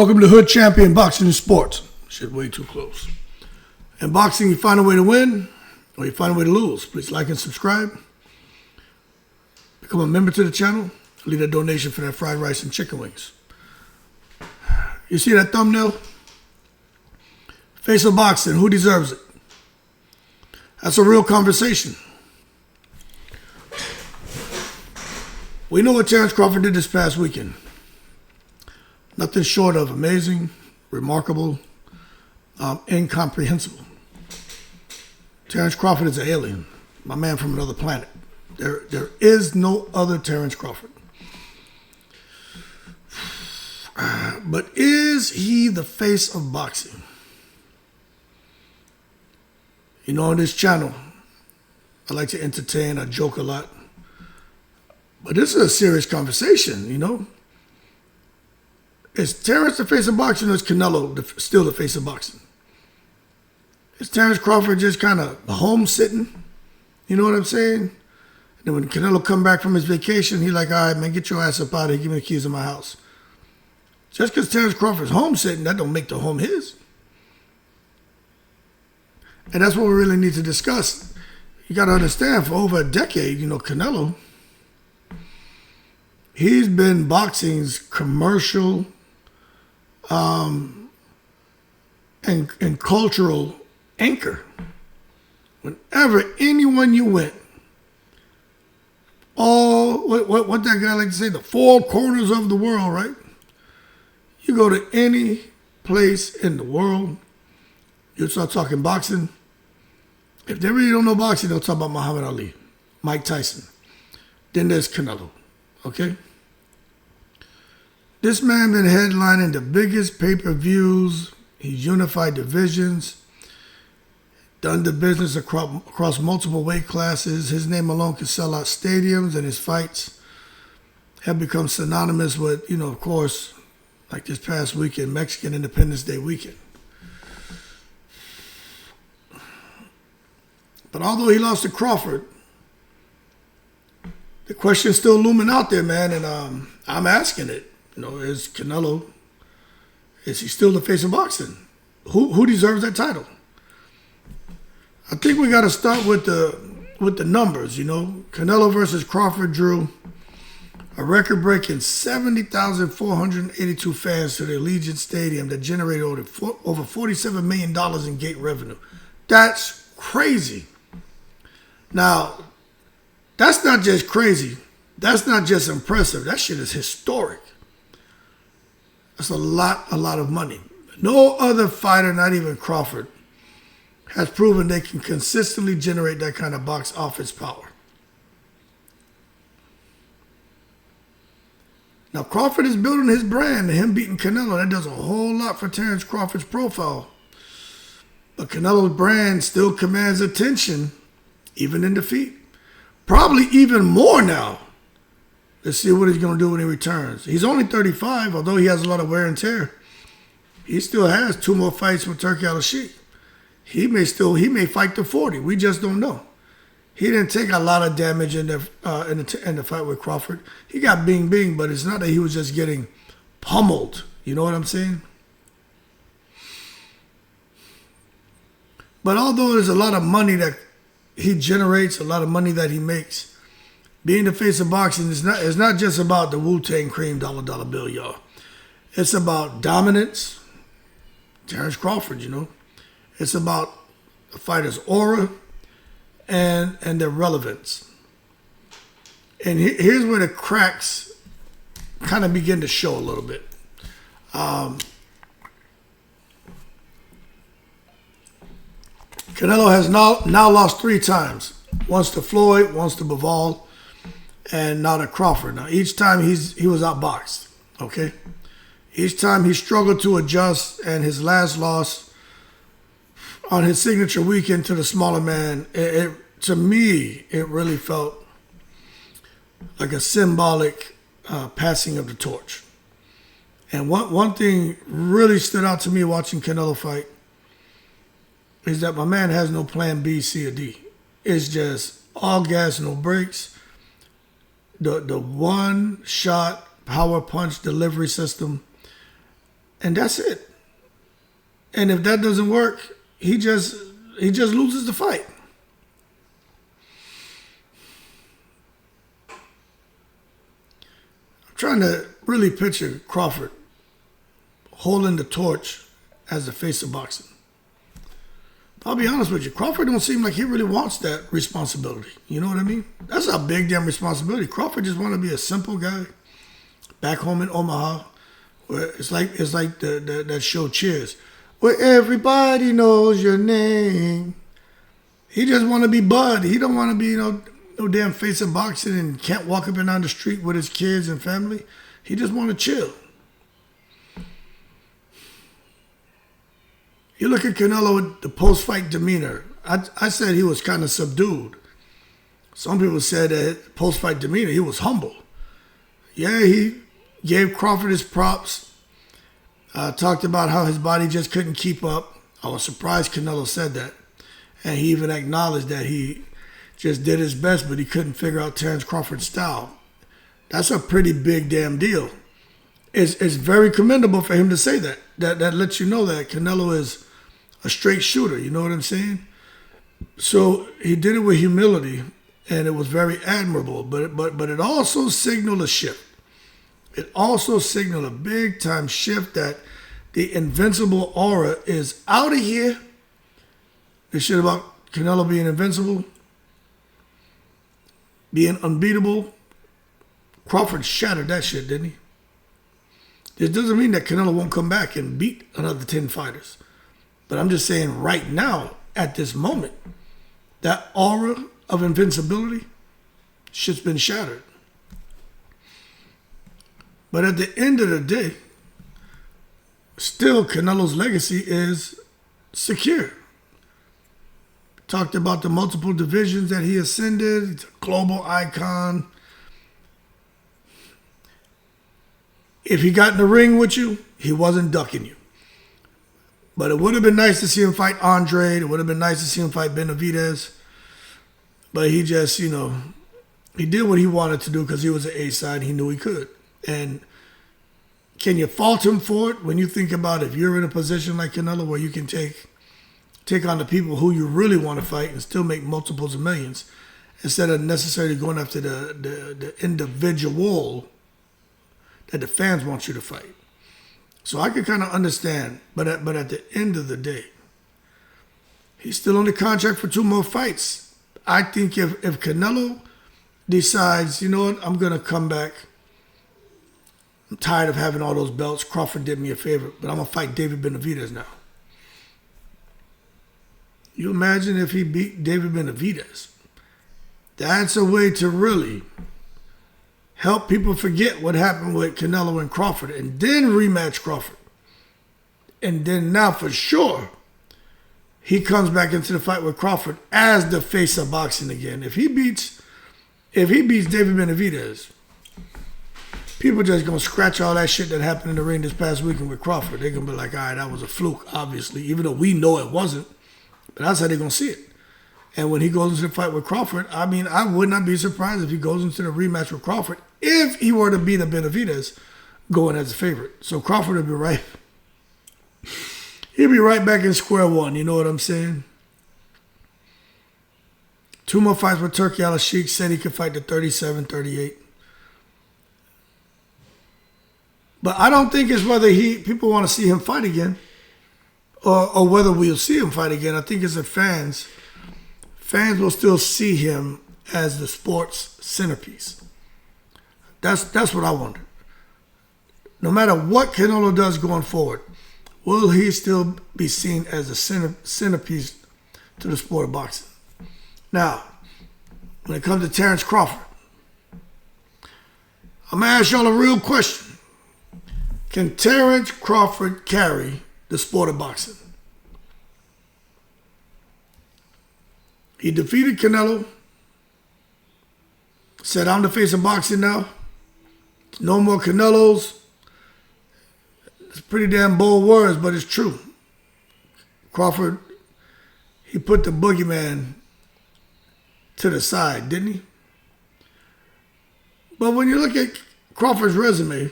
Welcome to Hood Champion Boxing and Sports. Shit, way too close. In boxing, you find a way to win, or you find a way to lose. Please like and subscribe. Become a member to the channel. Leave a donation for that fried rice and chicken wings. You see that thumbnail? Face of boxing, who deserves it? That's a real conversation. We know what Terence Crawford did this past weekend. Nothing short of amazing, remarkable, incomprehensible. Terence Crawford is an alien, my man from another planet. There is no other Terence Crawford. But is he the face of boxing? You know, on this channel, I like to entertain, I joke a lot. But this is a serious conversation, you know. Is Terence the face of boxing, or is Canelo still the face of boxing? Is Terence Crawford just kind of home sitting? You know what I'm saying? And then when Canelo come back from his vacation, he like, all right, man, get your ass up out of here. Give me the keys of my house. Just because Terence Crawford's home sitting, that don't make the home his. And that's what we really need to discuss. You got to understand, for over a decade, you know, Canelo, he's been boxing's commercial and cultural anchor. Whenever anyone you went, all what that guy like to say, the four corners of the world, right? You go to any place in the world, you start talking boxing. If they really don't know boxing, they'll talk about Muhammad Ali, Mike Tyson. Then there's Canelo, okay? This man been headlining the biggest pay-per-views. He's unified divisions, done the business across multiple weight classes. His name alone can sell out stadiums, and his fights have become synonymous with, you know, of course, like this past weekend, Mexican Independence Day weekend. But although he lost to Crawford, the question's still looming out there, man, and I'm asking it. You know, is Canelo, is he still the face of boxing? Who deserves that title? I think we got to start with the numbers, you know. Canelo versus Crawford drew a record-breaking 70,482 fans to the Allegiant Stadium that generated over $47 million in gate revenue. That's crazy. Now, that's not just crazy. That's not just impressive. That shit is historic. That's a lot of money. No other fighter, not even Crawford, has proven they can consistently generate that kind of box office power. Now, Crawford is building his brand, and him beating Canelo, that does a whole lot for Terence Crawford's profile. But Canelo's brand still commands attention, even in defeat. Probably even more now. Let's see what he's going to do when he returns. He's only 35, although he has a lot of wear and tear. He still has 2 more fights with Turki Al-Sheikh. He may fight to 40. We just don't know. He didn't take a lot of damage in the fight with Crawford. He got bing, but it's not that he was just getting pummeled. You know what I'm saying? But although there's a lot of money that he generates, a lot of money that he makes, being the face of boxing is not just about the Wu-Tang Cream dollar bill, y'all. It's about dominance. Terence Crawford, you know. It's about a fighter's aura and their relevance. And here's where the cracks kind of begin to show a little bit. Canelo has now lost 3 times. Once to Floyd, once to Bivol, and now to Crawford. Now, each time he was outboxed, okay? Each time he struggled to adjust, and his last loss on his signature weekend to the smaller man, to me, it really felt like a symbolic passing of the torch. And one thing really stood out to me watching Canelo fight is that my man has no plan B, C, or D. It's just all gas, no brakes. The one-shot power punch delivery system and that's it. And if that doesn't work, he just loses the fight. I'm trying to really picture Crawford holding the torch as the face of boxing. I'll be honest with you, Crawford don't seem like he really wants that responsibility. You know what I mean? That's a big damn responsibility. Crawford just want to be a simple guy back home in Omaha, where it's like that show Cheers, where everybody knows your name. He just want to be Bud. He don't want to be no damn face of boxing and can't walk up and down the street with his kids and family. He just want to chill. You look at Canelo with the post-fight demeanor. I said he was kind of subdued. Some people said that post-fight demeanor, he was humble. Yeah, he gave Crawford his props. Talked about how his body just couldn't keep up. I was surprised Canelo said that. And he even acknowledged that he just did his best, but he couldn't figure out Terence Crawford's style. That's a pretty big damn deal. It's very commendable for him to say that. That lets you know that Canelo is a straight shooter, you know what I'm saying? So he did it with humility, and it was very admirable. But it also signaled a shift. It also signaled a big time shift that the invincible aura is out of here. This shit about Canelo being invincible, being unbeatable. Crawford shattered that shit, didn't he? This doesn't mean that Canelo won't come back and beat another 10 fighters. But I'm just saying right now, at this moment, that aura of invincibility, shit's been shattered. But at the end of the day, still Canelo's legacy is secure. Talked about the multiple divisions that he ascended. He's a global icon. If he got in the ring with you, he wasn't ducking you. But it would have been nice to see him fight Andre. It would have been nice to see him fight Benavidez. But he just, he did what he wanted to do because he was an A-side. He knew he could. And can you fault him for it when you think about if you're in a position like Canelo where you can take on the people who you really want to fight and still make multiples of millions instead of necessarily going after the individual that the fans want you to fight. So I could kind of understand, but at the end of the day, he's still on the contract for 2 more fights. I think if Canelo decides, you know what, I'm going to come back. I'm tired of having all those belts. Crawford did me a favor, but I'm going to fight David Benavidez now. You imagine if he beat David Benavidez. That's a way to really help people forget what happened with Canelo and Crawford and then rematch Crawford. And then now for sure, he comes back into the fight with Crawford as the face of boxing again. If he beats David Benavidez, people just going to scratch all that shit that happened in the ring this past weekend with Crawford. They're going to be like, all right, that was a fluke, obviously, even though we know it wasn't. But that's how they're going to see it. And when he goes into the fight with Crawford, I mean, I would not be surprised if he goes into the rematch with Crawford if he were to beat a Benavidez going as a favorite. So Crawford would be right. He'll be right back in square one, you know what I'm saying? 2 more fights with Turki Al-Sheikh, said he could fight to 37, 38. But I don't think it's whether people want to see him fight again or whether we'll see him fight again. I think it's that fans will still see him as the sports centerpiece. That's what I wonder. No matter what Canelo does going forward, will he still be seen as a centerpiece to the sport of boxing? Now, when it comes to Terence Crawford, I'm going to ask y'all a real question. Can Terence Crawford carry the sport of boxing? He defeated Canelo, said, I'm the face of boxing now. No more Canelos. It's pretty damn bold words, but it's true. Crawford, he put the boogeyman to the side, didn't he? But when you look at Crawford's resume,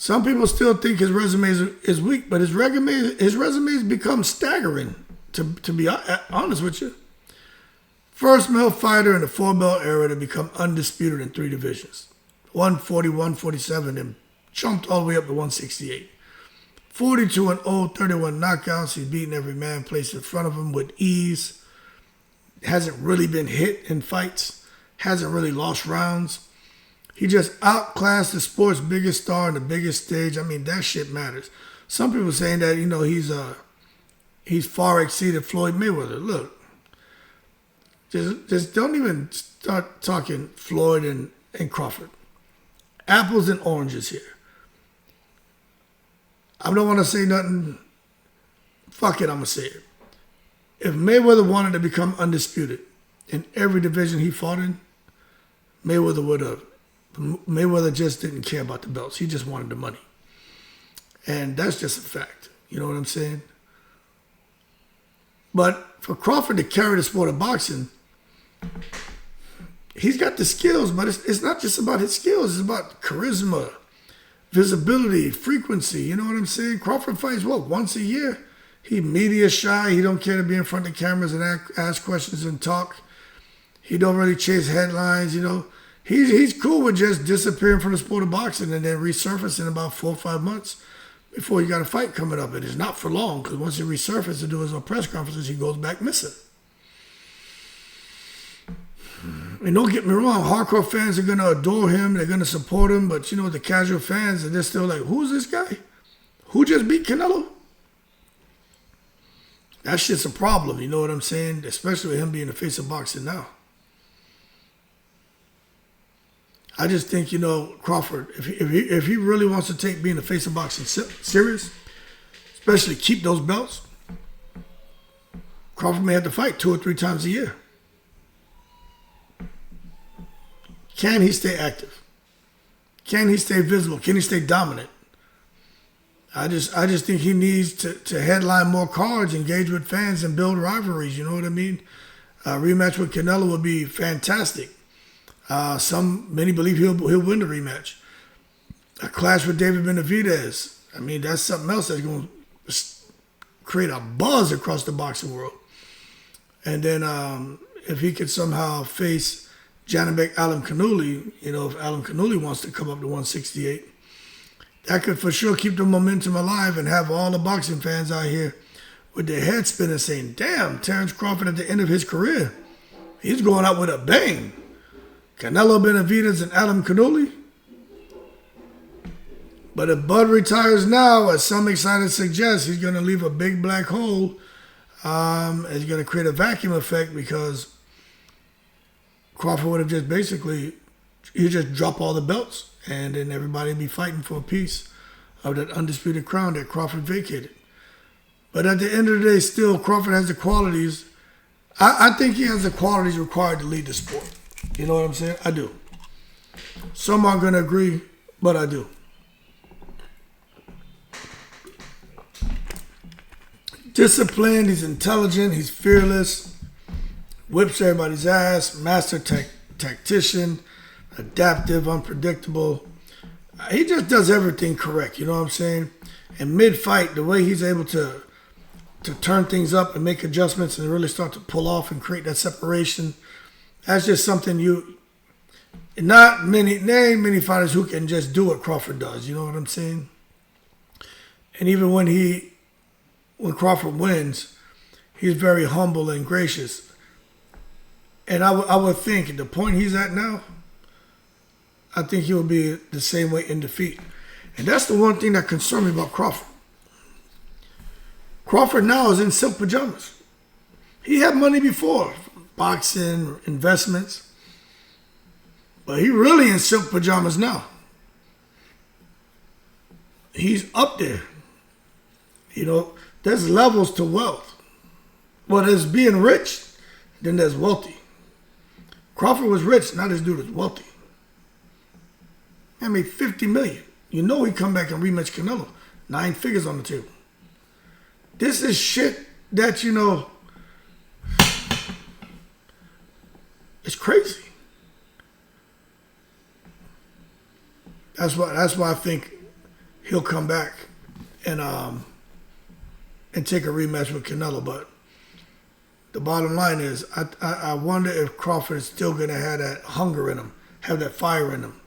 Some people still think his resume is weak, but his resume's become staggering. To be honest with you, first male fighter in the 4-belt era to become undisputed in 3 divisions, 140, 147, and jumped all the way up to 168. 42-0, 31 knockouts. He's beaten every man placed in front of him with ease. Hasn't really been hit in fights. Hasn't really lost rounds. He just outclassed the sport's biggest star on the biggest stage. I mean, that shit matters. Some people saying that, he's far exceeded Floyd Mayweather. Look, just don't even start talking Floyd and Crawford. Apples and oranges here. I don't want to say nothing. Fuck it, I'm going to say it. If Mayweather wanted to become undisputed in every division he fought in, Mayweather would have. Mayweather just didn't care about the belts. He just wanted the money. And that's just a fact. You know what I'm saying? But for Crawford to carry the sport of boxing, he's got the skills, but it's not just about his skills. It's about charisma, visibility, frequency. You know what I'm saying? Crawford fights, once a year? He media shy. He don't care to be in front of cameras and ask questions and talk. He don't really chase headlines, He's cool with just disappearing from the sport of boxing and then resurface in about 4 or 5 months before you got a fight coming up. And it's not for long, because once he resurfaces and do his own press conferences, he goes back missing. And don't get me wrong, hardcore fans are going to adore him. They're going to support him. But, the casual fans, they're still like, who's this guy? Who just beat Canelo? That shit's a problem, you know what I'm saying? Especially with him being the face of boxing now. I just think, Crawford, if he really wants to take being the face of boxing serious, especially keep those belts, Crawford may have to fight 2 or 3 times a year. Can he stay active? Can he stay visible? Can he stay dominant? I just think he needs to headline more cards, engage with fans, and build rivalries. You know what I mean? A rematch with Canelo would be fantastic. Many believe he'll win the rematch. A clash with David Benavidez. I mean, that's something else that's going to create a buzz across the boxing world. And then if he could somehow face Janibek Alimkhanuly, if Alimkhanuly wants to come up to 168, that could for sure keep the momentum alive and have all the boxing fans out here with their heads spinning saying, damn, Terence Crawford at the end of his career, he's going out with a bang. Canelo, Benavidez, and Alimkhanuly. But if Bud retires now, as some excited suggest, he's going to leave a big black hole. It's going to create a vacuum effect because Crawford would have just basically, he'd just drop all the belts and then everybody would be fighting for a piece of that undisputed crown that Crawford vacated. But at the end of the day, still, Crawford has the qualities. I think he has the qualities required to lead the sport. You know what I'm saying? I do. Some aren't going to agree, but I do. Disciplined, he's intelligent, he's fearless, whips everybody's ass, master tactician, adaptive, unpredictable. He just does everything correct, you know what I'm saying? And mid-fight, the way he's able to turn things up and make adjustments and really start to pull off and create that separation, that's just something there ain't many fighters who can just do what Crawford does, you know what I'm saying? And even when Crawford wins, he's very humble and gracious. And I would think at the point he's at now, I think he'll be the same way in defeat. And that's the one thing that concerns me about Crawford. Crawford now is in silk pajamas. He had money before, boxing, investments. But he really in silk pajamas now. He's up there. There's levels to wealth. Well, there's being rich, then there's wealthy. Crawford was rich, now this dude is wealthy. I mean, $50 million. He come back and rematch Canelo. 9 figures on the table. This is shit that, it's crazy. That's why I think he'll come back and take a rematch with Canelo. But the bottom line is, I wonder if Crawford is still going to have that hunger in him, have that fire in him.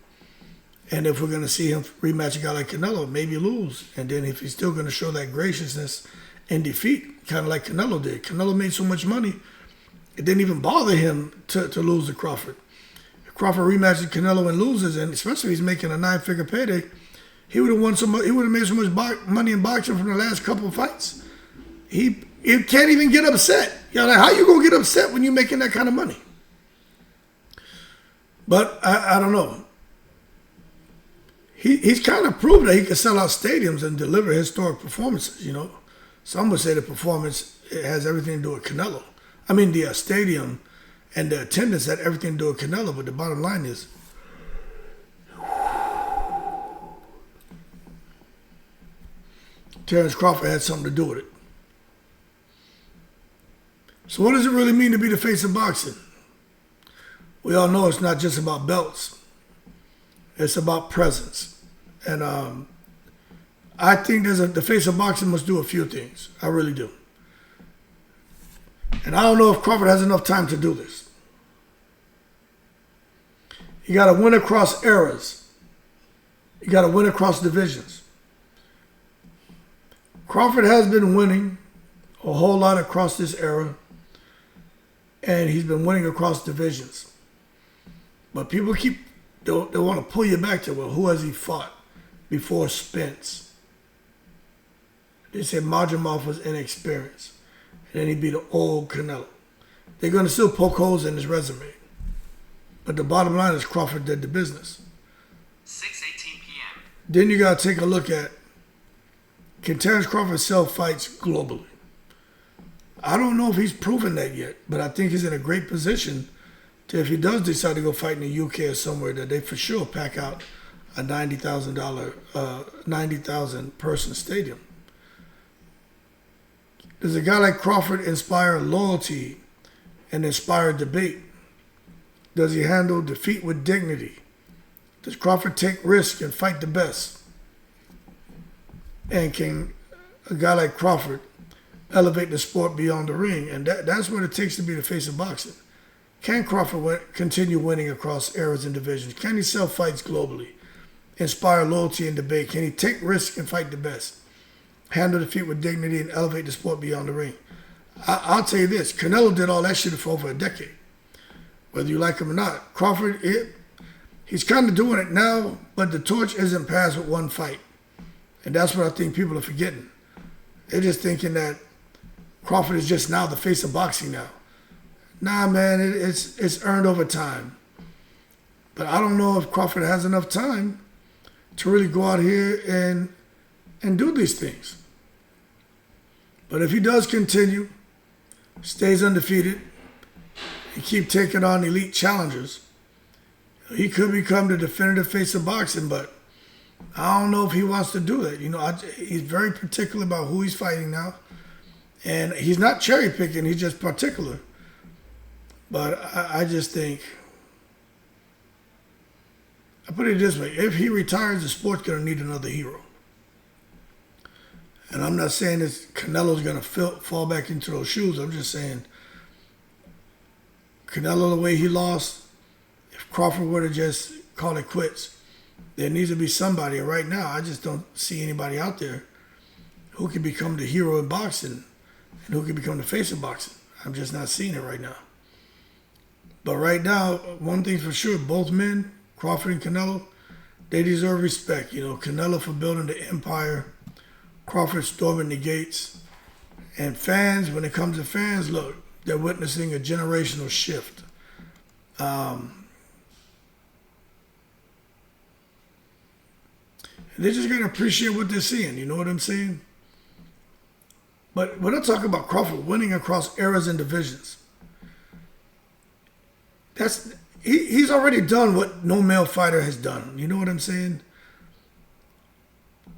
And if we're going to see him rematch a guy like Canelo, maybe lose. And then if he's still going to show that graciousness in defeat, kind of like Canelo did. Canelo made so much money, it didn't even bother him to lose to Crawford. If Crawford rematches Canelo and loses, and especially if he's making a 9-figure payday, he would have won so much. He would have made so much money in boxing from the last couple of fights. He can't even get upset. You know, like, how you gonna get upset when you're making that kind of money? But I don't know. He's kind of proved that he can sell out stadiums and deliver historic performances. You know, some would say the performance, it has everything to do with Canelo. I mean, the stadium and the attendance had everything to do with Canelo. But the bottom line is, Terence Crawford had something to do with it. So what does it really mean to be the face of boxing? We all know it's not just about belts. It's about presence. And I think the face of boxing must do a few things. I really do. And I don't know if Crawford has enough time to do this. You got to win across eras. You got to win across divisions. Crawford has been winning a whole lot across this era, and he's been winning across divisions. But people they want to pull you back to, well, who has he fought before Spence? They said Majumov was inexperienced, and then he beat an old Canelo. They're going to still poke holes in his resume. But the bottom line is Crawford did the business. 6:18 p.m. Then you got to take a look at, can Terence Crawford sell fights globally? I don't know if he's proven that yet, but I think he's in a great position to, if he does decide to go fight in the UK or somewhere, that they for sure pack out a $90,000 person stadium. Does a guy like Crawford inspire loyalty and inspire debate? Does he handle defeat with dignity? Does Crawford take risks and fight the best? And can a guy like Crawford elevate the sport beyond the ring? And that's what it takes to be the face of boxing. Can Crawford continue winning across eras and divisions? Can he sell fights globally? Inspire loyalty and debate? Can he take risks and fight the best? Handle defeat with dignity and elevate the sport beyond the ring? I'll tell you this. Canelo did all that shit for over a decade. Whether you like him or not. Crawford, he's kind of doing it now, but the torch isn't passed with one fight. And that's what I think people are forgetting. They're just thinking that Crawford is just now the face of boxing now. Nah, man, it's earned over time. But I don't know if Crawford has enough time to really go out here and do these things. But if he does continue, stays undefeated, and keep taking on elite challengers, he could become the definitive face of boxing. But I don't know if he wants to do that. You know, he's very particular about who he's fighting now. And he's not cherry picking, he's just particular. But I just think, I put it this way, if he retires, the sport's going to need another hero. And I'm not saying that Canelo's going to fall back into those shoes. I'm just saying, Canelo, the way he lost, if Crawford were to just call it quits, there needs to be somebody. And right now, I just don't see anybody out there who can become the hero in boxing and who can become the face of boxing. I'm just not seeing it right now. But right now, one thing's for sure, both men, Crawford and Canelo, they deserve respect. You know, Canelo for building the empire, Crawford storming the gates. And fans, when it comes to fans, look, they're witnessing a generational shift. They're just going to appreciate what they're seeing. You know what I'm saying? But when I talk about Crawford winning across eras and divisions, he's already done what no male fighter has done. You know what I'm saying?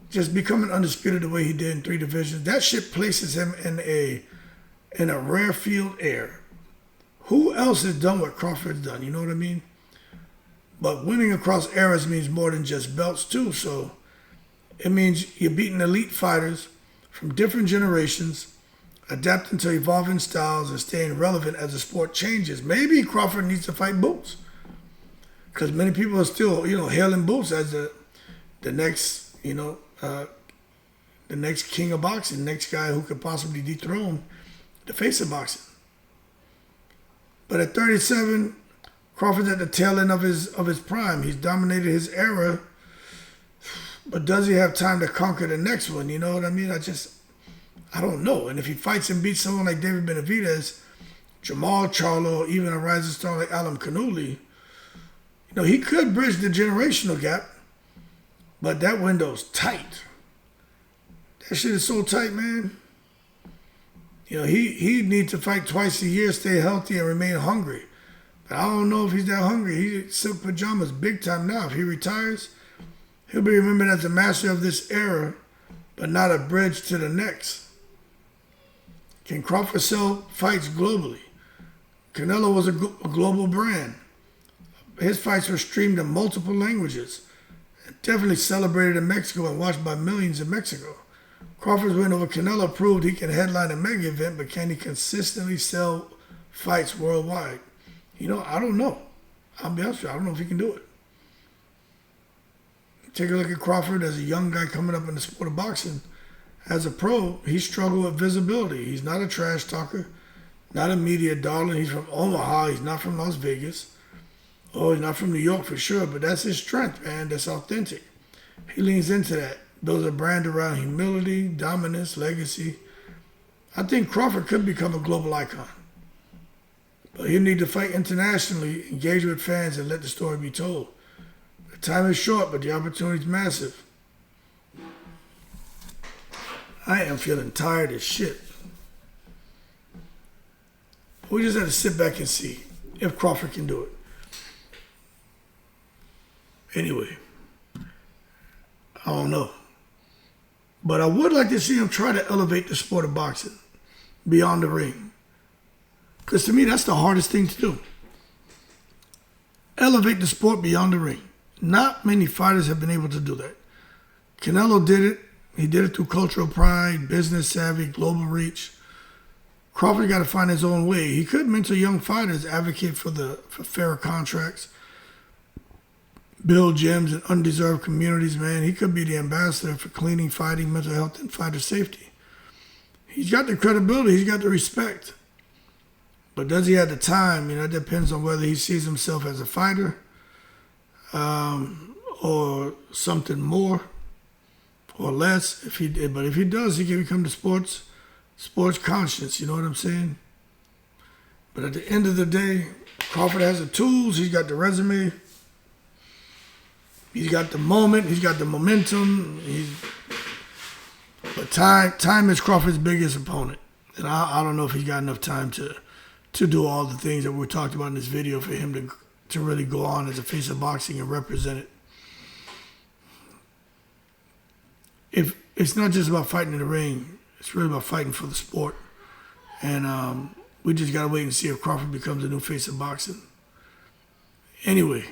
Just becoming undisputed the way he did in 3 divisions. That shit places him in a rare field air. Who else has done what Crawford's done? You know what I mean? But winning across eras means more than just belts too. So It means you're beating elite fighters from different generations, adapting to evolving styles and staying relevant as the sport changes. Maybe Crawford needs to fight Boots, because many people are still, hailing Boots as the next, the next king of boxing, next guy who could possibly dethrone the face of boxing. But at 37, Crawford's at the tail end of his prime. He's dominated his era, but does he have time to conquer the next one? You know what I mean? I don't know. And if he fights and beats someone like David Benavidez, Jamal Charlo, or even a rising star like Alan Canuli, he could bridge the generational gap, but that window's tight. That shit is so tight, man. He needs to fight twice a year, stay healthy, and remain hungry. But I don't know if he's that hungry. He's silk pajamas big time now. If he retires, he'll be remembered as the master of this era, but not a bridge to the next. Can Crawford sell fights globally? Canelo was a global brand. His fights were streamed in multiple languages. Definitely celebrated in Mexico and watched by millions in Mexico. Crawford's win over Canelo proved he can headline a mega event, but can he consistently sell fights worldwide? I don't know. I'll be honest with you, I don't know if he can do it. Take a look at Crawford as a young guy coming up in the sport of boxing. As a pro, he struggled with visibility. He's not a trash talker, not a media darling. He's from Omaha. He's not from Las Vegas. Oh, he's not from New York for sure, but that's his strength, man. That's authentic. He leans into that. Builds a brand around humility, dominance, legacy. I think Crawford could become a global icon. But he'll need to fight internationally, engage with fans, and let the story be told. The time is short, but the opportunity is massive. I am feeling tired as shit. We just have to sit back and see if Crawford can do it. Anyway, I don't know. But I would like to see him try to elevate the sport of boxing beyond the ring. Because to me, that's the hardest thing to do. Elevate the sport beyond the ring. Not many fighters have been able to do that. Canelo did it. He did it through cultural pride, business savvy, global reach. Crawford got to find his own way. He could mentor young fighters, advocate for fairer contracts, build gyms in undeserved communities, man. He could be the ambassador for cleaning, fighting, mental health, and fighter safety. He's got the credibility. He's got the respect. But does he have the time? It depends on whether he sees himself as a fighter or something more or less. But if he does, he can become the sports conscience. You know what I'm saying? But at the end of the day, Crawford has the tools. He's got the resume. He's got the moment. He's got the momentum. But time is Crawford's biggest opponent. And I don't know if he's got enough time to do all the things that we talked about in this video for him to really go on as a face of boxing and represent it. If it's not just about fighting in the ring, it's really about fighting for the sport. And we just got to wait and see if Crawford becomes the new face of boxing. Anyway,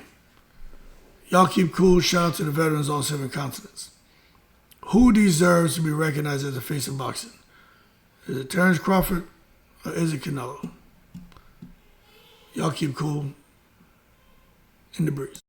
y'all keep cool. Shout out to the veterans on 7 continents. Who deserves to be recognized as a face of boxing? Is it Terence Crawford or is it Canelo? Y'all keep cool. In the breeze.